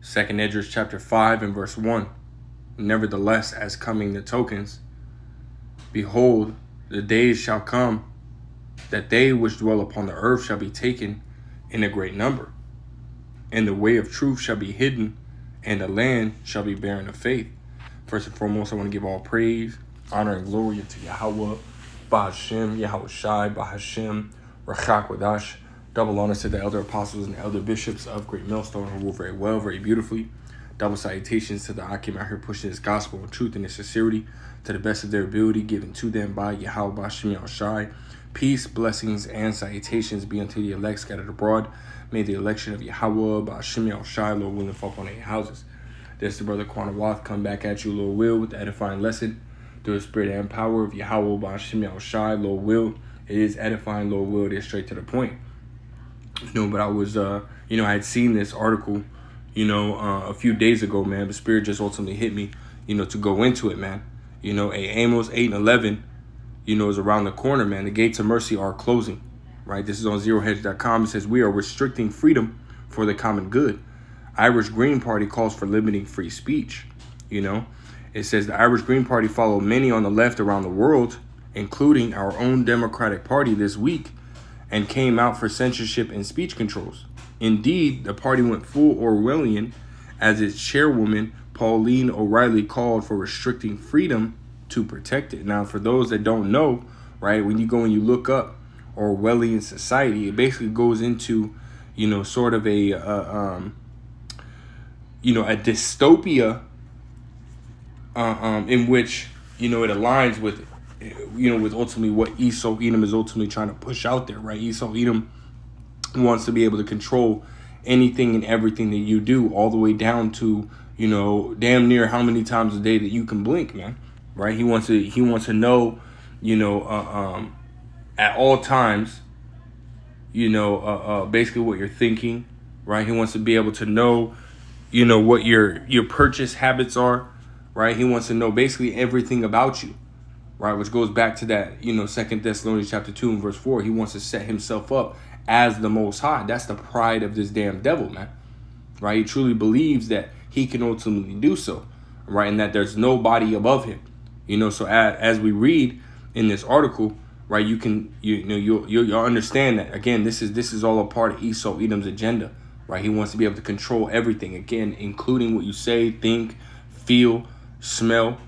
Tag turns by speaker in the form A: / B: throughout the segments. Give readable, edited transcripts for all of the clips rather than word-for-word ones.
A: Second Esdras chapter 5 and verse 1. Nevertheless, as coming the tokens, behold, the days shall come that they which dwell upon the earth shall be taken in a great number, and the way of truth shall be hidden, and the land shall be barren of faith. First and foremost, I want to give all praise, honor, and glory to Yahweh, Bahashem, Yahweh Shai, Bahashem, Rachak Wadash. Double honors to the elder apostles and elder bishops of Great Millstone who rule very well, very beautifully. Double salutations to the Akim out here pushing his gospel and truth and his sincerity to the best of their ability, given to them by Yahweh Bahashem Yahweh Shai. Peace, blessings, and salutations be unto the elect scattered abroad. May the election of Yahweh Bahashem Yahweh Shai, Lord willing, fall upon 8 houses. This is the brother Quana Wath come back at you, Lord will, with the edifying lesson through the spirit and power of Yahweh Bahashem Yahweh Shai, Lord will. It is edifying, Lord will. It is straight to the point. But I was, I had seen this article, a few days ago, man. The spirit just ultimately hit me, to go into it, man. Amos 8 and 11, is around the corner, man. The gates of mercy are closing, right? This is on zerohedge.com. It says, we are restricting freedom for the common good. Irish Green Party calls for limiting free speech, It says the Irish Green Party followed many on the left around the world, including our own Democratic Party this week, and came out for censorship and speech controls. Indeed, the party went full Orwellian as its chairwoman, Pauline O'Reilly, called for restricting freedom to protect it. Now, for those that don't know, right, when you go and you look up Orwellian society, it basically goes into, sort of a dystopia in which, it aligns with with ultimately what Esau Edom is ultimately trying to push out there, right? Esau Edom wants to be able to control anything and everything that you do, all the way down to, damn near how many times a day that you can blink, man, right? He wants to know, at all times, basically what you're thinking, right? He wants to be able to know, what your purchase habits are, right? He wants to know basically everything about you. Right, which goes back to that, 2 Thessalonians chapter 2 and verse 4. He wants to set himself up as the Most High. That's the pride of this damn devil, man. Right, he truly believes that he can ultimately do so, right, and that there's nobody above him. So as we read in this article, right, you'll understand that again. This is all a part of Esau Edom's agenda, right? He wants to be able to control everything, again, including what you say, think, feel, smell,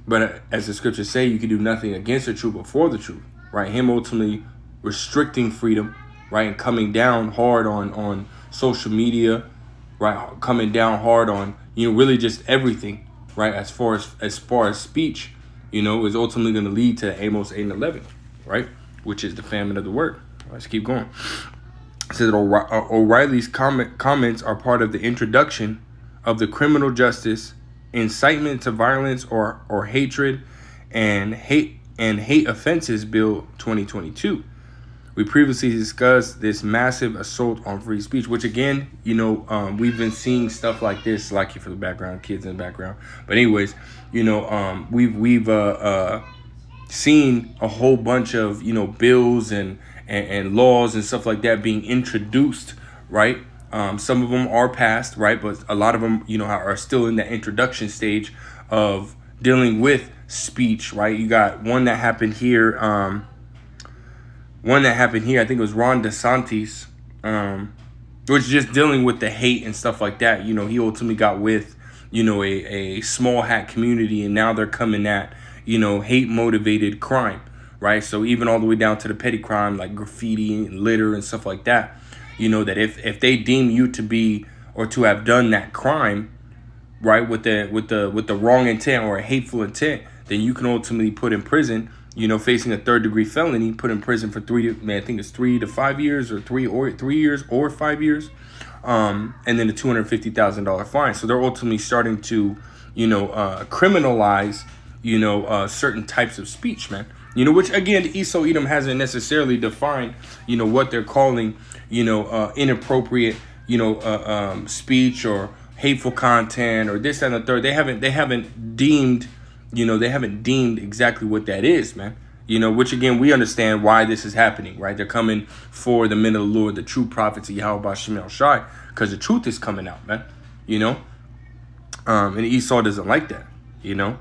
A: But as the scriptures say, you can do nothing against the truth but for the truth, right? Him ultimately restricting freedom, right? And coming down hard on social media, right? Coming down hard on, really just everything, right? As far as speech, is ultimately going to lead to Amos 8 and 11, right? Which is the famine of the word. Let's keep going. It says that O'Reilly's comments are part of the introduction of the criminal justice incitement to violence or hatred and hate offenses bill 2022. We previously discussed this massive assault on free speech, which again, we've been seeing stuff like this, like you for the background, kids in the background. But anyways, we've seen a whole bunch of bills and laws and stuff like that being introduced, right? Some of them are passed, right? But a lot of them, are still in the introduction stage of dealing with speech, right? You got one that happened here. I think it was Ron DeSantis, which is just dealing with the hate and stuff like that. He ultimately got with, a small hat community, and now they're coming at, hate motivated crime, right? So even all the way down to the petty crime like graffiti and litter and stuff like that. That if they deem you to be or to have done that crime, right, with the wrong intent or a hateful intent, then you can ultimately put in prison, facing a 3rd-degree felony, put in prison for 3 to 5 years or 3 years or 5 years, and then a $250,000 fine. So they're ultimately starting to, criminalize, certain types of speech, man. Which again, Esau Edom hasn't necessarily defined, what they're calling, inappropriate, speech or hateful content or this and the third. They haven't deemed, exactly what that is, man. You know, which again, we understand why this is happening, right? They're coming for the men of the Lord, the true prophets of Yahweh Shem Shai, because the truth is coming out, man. You know, and Esau doesn't like that. You know,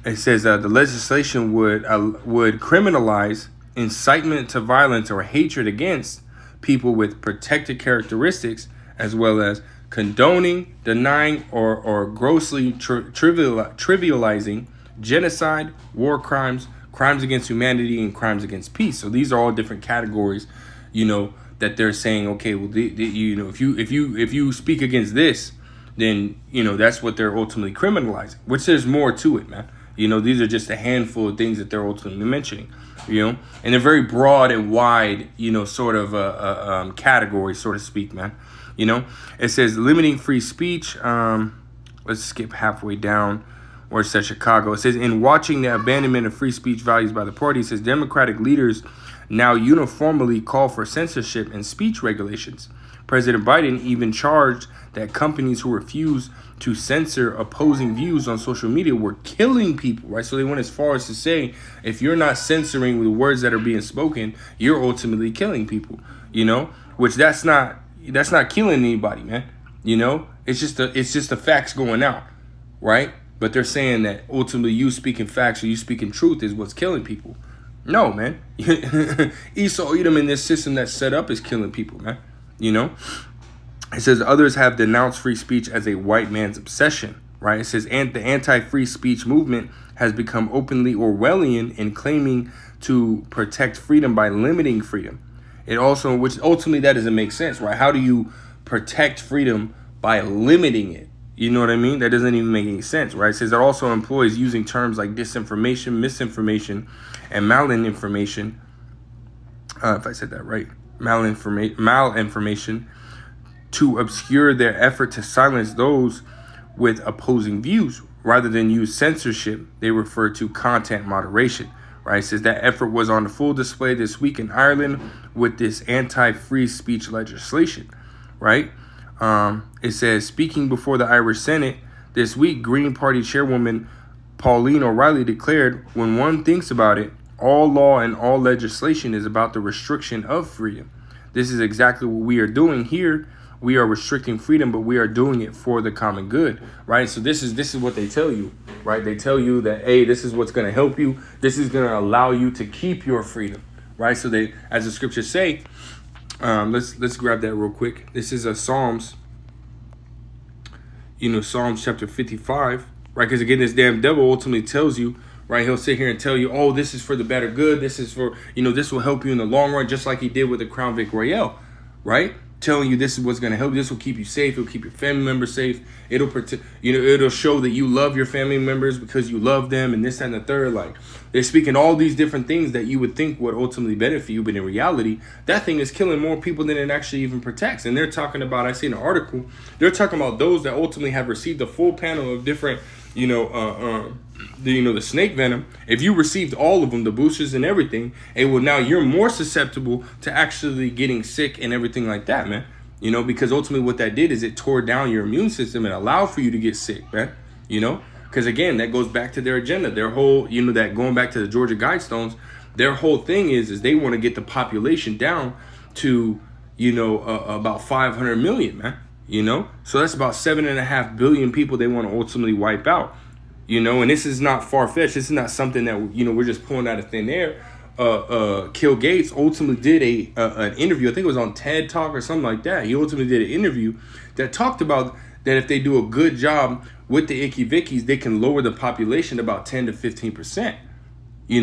A: it says the legislation would criminalize incitement to violence or hatred against people with protected characteristics, as well as condoning, denying, or grossly trivializing genocide, war crimes, crimes against humanity, and crimes against peace. So these are all different categories, you know, that they're saying, okay, well, you know, if you speak against this, then, you know, that's what they're ultimately criminalizing, which there's more to it, man. You know, these are just a handful of things that they're ultimately mentioning, you know, and they're very broad and wide, you know, sort of category, so to speak, man. You know, it says limiting free speech. Let's skip halfway down where it says Chicago. It says, in watching the abandonment of free speech values by the party, it says Democratic leaders now uniformly call for censorship and speech regulations. President Biden even charged that companies who refuse to censor opposing views on social media were killing people, right? So they went as far as to say, if you're not censoring the words that are being spoken, you're ultimately killing people, you know, which that's not killing anybody, man. You know, it's just the facts going out, right? But they're saying that ultimately you speaking facts or you speaking truth is what's killing people. No, man. Esau Edom in this system that's set up is killing people, man. You know, it says others have denounced free speech as a white man's obsession, right? It says the anti-free speech movement has become openly Orwellian in claiming to protect freedom by limiting freedom. It also, which ultimately that doesn't make sense, right? How do you protect freedom by limiting it? You know what I mean? That doesn't even make any sense, right? It says it also employs using terms like disinformation, misinformation, and malinformation. If I said that right, malinformation to obscure their effort to silence those with opposing views. Rather than use censorship, they refer to content moderation, right? It says that effort was on full display this week in Ireland with this anti-free speech legislation, right? It says, speaking before the Irish Senate this week, Green Party chairwoman Pauline O'Reilly declared, when one thinks about it, all law and all legislation is about the restriction of freedom. This is exactly what we are doing here. We are restricting freedom, but we are doing it for the common good, right? So this is what they tell you, right? They tell you that, hey, this is what's going to help you. This is going to allow you to keep your freedom, right? So they, as the scriptures say, let's grab that real quick. This is a Psalms, Psalms chapter 55, right? Because again, this damn devil ultimately tells you, right? He'll sit here and tell you, oh, this is for the better good. This is for, this will help you in the long run, just like he did with the Crown Vic Royale, right? Telling you this is what's going to help. This will keep you safe. It'll keep your family members safe. It'll protect, it'll show that you love your family members because you love them and this and the third. Like, they're speaking all these different things that you would think would ultimately benefit you. But in reality, that thing is killing more people than it actually even protects. And they're talking about, I see in an article, they're talking about those that ultimately have received a full panel of different, the snake venom. If you received all of them, the boosters and everything, now you're more susceptible to actually getting sick and everything like that, man. Because ultimately what that did is it tore down your immune system and allowed for you to get sick, man. Because again, that goes back to their agenda. Their whole, that going back to the Georgia Guidestones, their whole thing is they want to get the population down to, about 500 million, man. So that's about 7.5 billion people they want to ultimately wipe out. And this is not far-fetched. This is not something that, we're just pulling out of thin air. Kill Gates ultimately did an interview. I think it was on TED Talk or something like that. He ultimately did an interview that talked about that if they do a good job with the Icky Vickies, they can lower the population about 10 to 15%,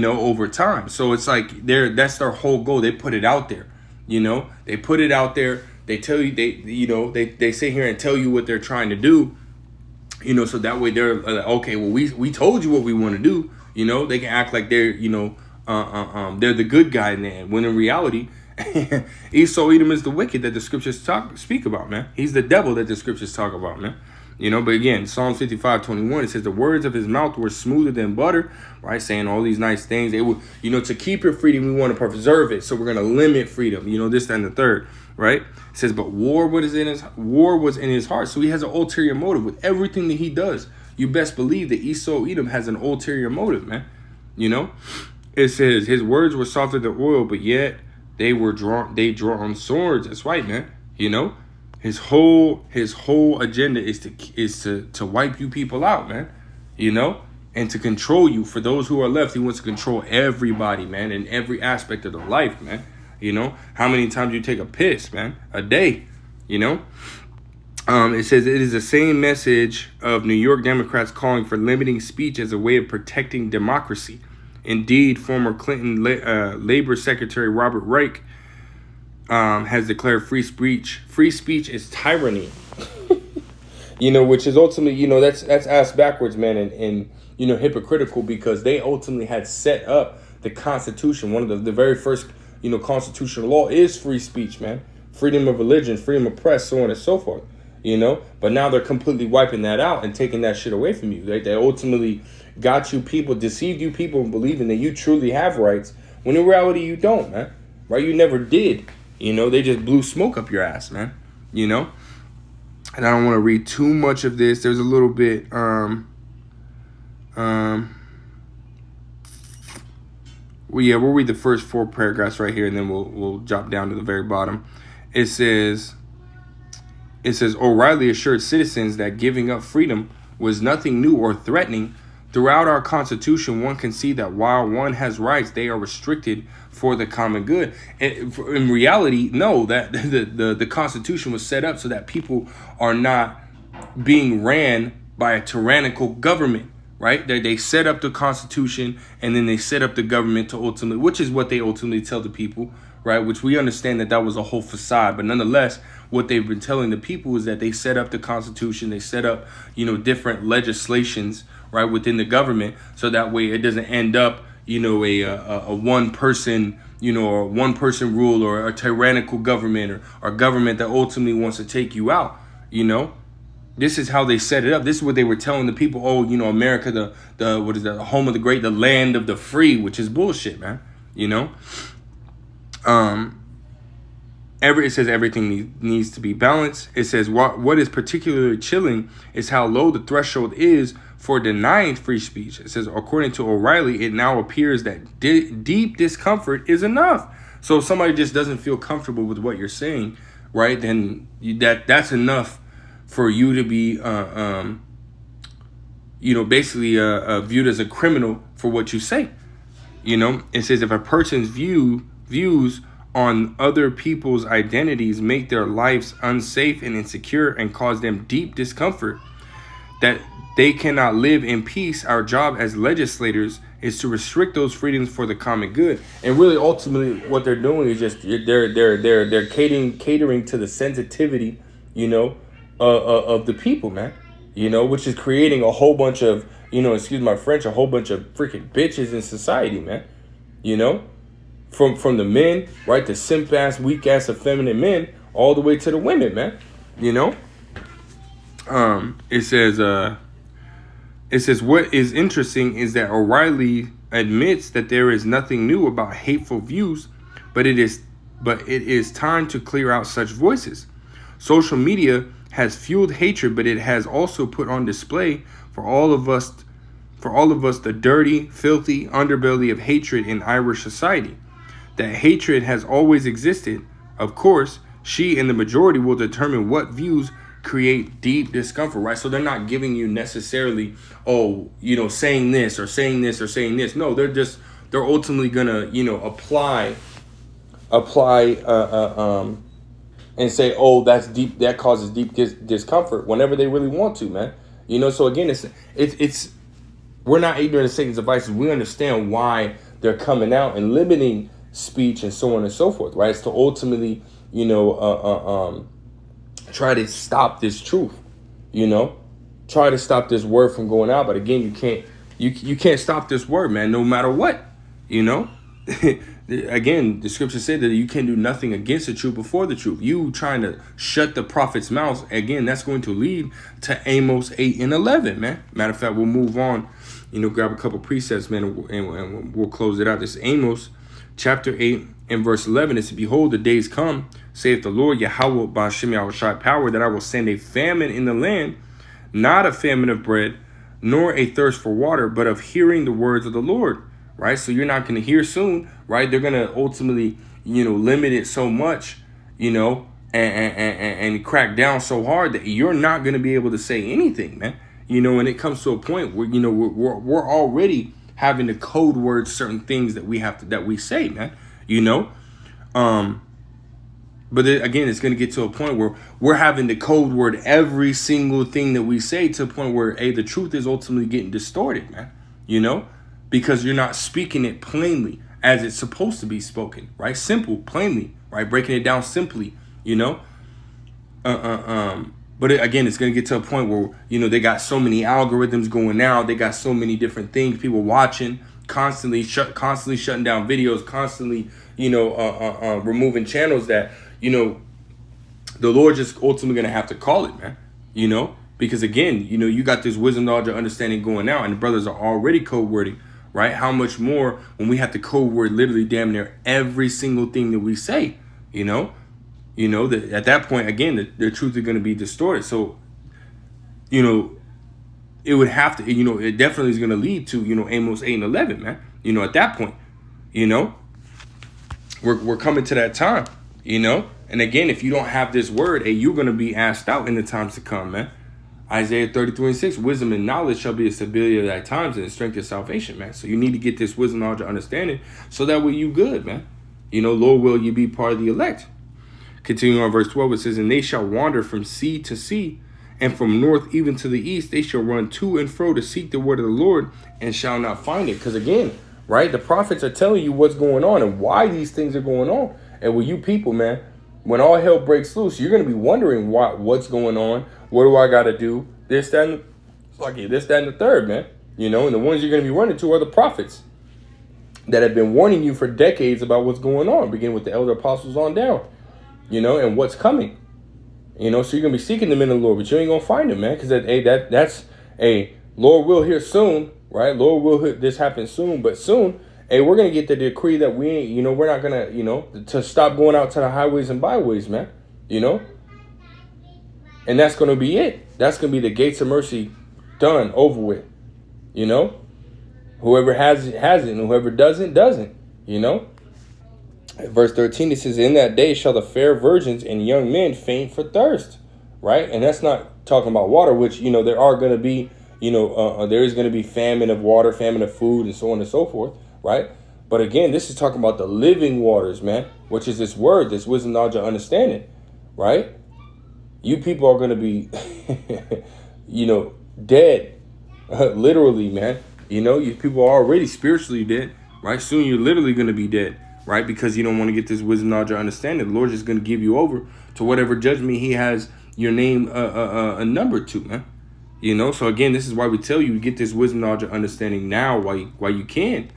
A: over time. So it's like that's their whole goal. They put it out there, they put it out there. They tell you, they sit here and tell you what they're trying to do. So that way they're like, okay, well, we told you what we want to do. They can act like they're, they're the good guy in there. When in reality, Esau Edom is the wicked that the scriptures speak about, man. He's the devil that the scriptures talk about, man. But again, Psalms 55:21, it says the words of his mouth were smoother than butter, right? Saying all these nice things. They would, to keep your freedom, we want to preserve it. So we're going to limit freedom, this, that, and the third, right? It says, but war was in his heart. So he has an ulterior motive with everything that he does. You best believe that Esau Edom has an ulterior motive, man. It says his words were softer than oil, but yet they draw on swords. That's right, man. You know, his whole agenda is to wipe you people out, man. You know, and to control you. For those who are left, he wants to control everybody, man, in every aspect of their life, man. You know, how many times you take a piss, man, a day, you know? It says it is the same message of New York Democrats calling for limiting speech as a way of protecting democracy. Indeed, former Clinton Labor Secretary Robert Reich has declared free speech is tyranny. You know, which is ultimately, you know, that's ass backwards, man, and you know, hypocritical, because they ultimately had set up the Constitution. One of the very first, you know, constitutional law is free speech, man. Freedom of religion, freedom of press, so on and so forth, you know. But now they're completely wiping that out and taking that shit away from you. They ultimately got you people, deceived you people in believing that you truly have rights, when in reality you don't, man. Right? You never did. You know, they just blew smoke up your ass, man. You know? And I don't want to read too much of this. There's a little bit, well, yeah, we'll read the first 4 paragraphs right here, and then we'll drop down to the very bottom. It says O'Reilly assured citizens that giving up freedom was nothing new or threatening. Throughout our Constitution, one can see that while one has rights, they are restricted for the common good. And in reality, no, that the Constitution was set up so that people are not being ran by a tyrannical government, right? They set up the Constitution, and then they set up the government to ultimately, which is what they ultimately tell the people, right? Which we understand that was a whole facade, but nonetheless, what they've been telling the people is that they set up the Constitution, they set up, you know, different legislations, right, within the government, so that way it doesn't end up, you know, a one person, you know, or one person rule, or a tyrannical government, or government that ultimately wants to take you out. You know, this is how they set it up. This is what they were telling the people. Oh, you know, America, the what is that? The home of the great, the land of the free, which is bullshit, man. You know, it says everything needs to be balanced. It says what is particularly chilling is how low the threshold is for denying free speech. It says, according to O'Reilly, it now appears that deep discomfort is enough. So if somebody just doesn't feel comfortable with what you're saying, right, then that's enough for you to be, you know, basically viewed as a criminal for what you say. You know, it says if a person's views on other people's identities make their lives unsafe and insecure and cause them deep discomfort, that they cannot live in peace. Our job as legislators is to restrict those freedoms for the common good. And really, ultimately, what they're doing is just they're catering to the sensitivity, you know, of the people, man. You know, which is creating a whole bunch of, you know, excuse my French, a whole bunch of freaking bitches in society, man. You know, from the men, right, the simp ass, weak ass, effeminate men, all the way to the women, man. You know. It says what is interesting is that O'Reilly admits that there is nothing new about hateful views, but it is time to clear out such voices. Social media has fueled hatred, but it has also put on display for all of us the dirty, filthy underbelly of hatred in Irish society. That hatred has always existed. Of course, she and the majority will determine what views create deep discomfort, right? So they're not giving you necessarily, oh, you know, saying this or saying this or saying this. No, they're ultimately gonna, you know, apply and say, oh, that's deep, that causes deep discomfort whenever they really want to, man. You know, so again, it's we're not ignorant of Satan's devices. We understand why they're coming out and limiting speech and so on and so forth, right? It's to ultimately, you know, try to stop this truth, you know, try to stop this word from going out. But again, you can't stop this word, man, no matter what, you know. Again, the scripture said that you can do nothing against the truth before the truth. You trying to shut the prophet's mouth, again, that's going to lead to Amos 8 and 11, man. Matter of fact, we'll move on, you know, grab a couple precepts, man, and we'll close it out. This Amos chapter 8 and verse 11 is, behold, the days come, saith the Lord Yahweh Ba'ashem Yahushai power, that I will send a famine in the land, not a famine of bread, nor a thirst for water, but of hearing the words of the Lord. right? So you're not going to hear soon, right? They're going to ultimately, limit it so much, and crack down so hard that you're not going to be able to say anything, man. And it comes to a point where, we're already having to code word certain things that we say, man, but again, it's going to get to a point where we're having to code word every single thing that we say, to a point where, the truth is ultimately getting distorted, man, because you're not speaking it plainly as it's supposed to be spoken, right? Simple, plainly, right? Breaking it down simply, But again, it's going to get to a point where, they got so many algorithms going now. They got so many different things, people watching, constantly shutting down videos, constantly, removing channels that, the Lord just ultimately going to have to call it, man, because again, you got this wisdom, knowledge, and understanding going now, and the brothers are already code wording, right? How much more when we have to code word literally damn near every single thing that we say, that at that point, again, the truth is going to be distorted. So, it would have to, it definitely is going to lead to, Amos 8 and 11, man. At that point, we're coming to that time, And again, if you don't have this word, you're going to be asked out in the times to come, man. Isaiah 33:6, wisdom and knowledge shall be a stability of thy times and the strength of salvation, man. So you need to get this wisdom, knowledge, and understanding, so that way you good, man. Lord, will you be part of the elect? Continuing on verse 12, it says, and they shall wander from sea to sea, and from north even to the east. They shall run to and fro to seek the word of the Lord, and shall not find it. Because again, right, the prophets are telling you what's going on and why these things are going on. And with you people, man, when all hell breaks loose, you're going to be wondering what's going on. What do I got to do? This, that, and the third, man. And the ones you're going to be running to are the prophets that have been warning you for decades about what's going on, beginning with the elder apostles on down, and what's coming. So you're going to be seeking them in the Lord, but you ain't going to find them, man, because that's Lord will here soon, right? Lord will this happen soon, but soon, we're going to get the decree that we ain't, we're not going to, to stop going out to the highways and byways, man, and that's going to be it. That's going to be the gates of mercy done, over with, whoever has it, and whoever doesn't. Verse 13, it says, in that day shall the fair virgins and young men faint for thirst, right? And that's not talking about water, which, there are going to be, there is going to be famine of water, famine of food, and so on and so forth, right? But again, this is talking about the living waters, man, which is this word, this wisdom, knowledge, and understanding, right? You people are going to be, dead, literally, man. You people are already spiritually dead, right? Soon you're literally going to be dead. Right? Because you don't want to get this wisdom, knowledge, or understanding. The Lord is going to give you over to whatever judgment he has your name a number to, man. So again, this is why we tell you to get this wisdom, knowledge, or understanding now while you can,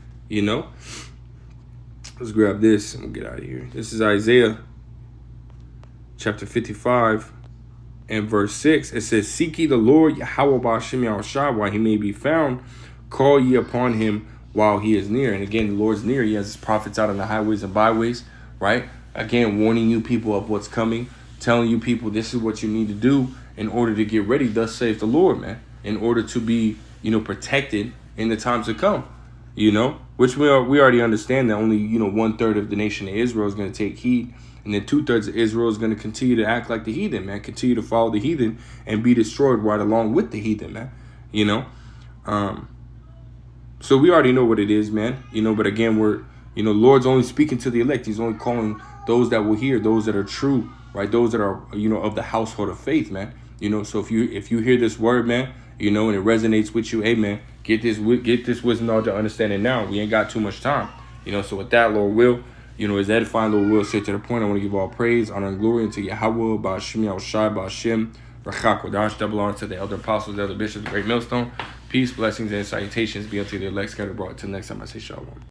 A: Let's grab this and we'll get out of here. This is Isaiah chapter 55 and verse 6. It says, seek ye the Lord, Yahweh Ba'ashem Yahushua, while he may be found. Call ye upon him while he is near. And again, the Lord's near. He has his prophets out on the highways and byways, right? Again, warning you people of what's coming, telling you people this is what you need to do in order to get ready. Thus saith the Lord, man, in order to be, protected in the times to come, which we already understand that only, 1/3 of the nation of Israel is going to take heed. And then 2/3 of Israel is going to continue to act like the heathen, man, continue to follow the heathen and be destroyed right along with the heathen, man, So we already know what it is, man. But again, we're, Lord's only speaking to the elect. He's only calling those that will hear, those that are true, right? Those that are, of the household of faith, man. So if you hear this word, man, and it resonates with you, hey, man, get this wisdom, knowledge, and understanding now. We ain't got too much time, So with that, Lord will, is edifying, Lord will, say to the point, I want to give all praise, honor, and glory unto Yahweh, Ba'ashem Yahushua, Ba'ashem, Rachak, Wadash, double honor to the elder apostles, the elder bishops, the great millstone. Peace, blessings, and salutations be unto the elect scattered abroad. Till next time, I say shalom.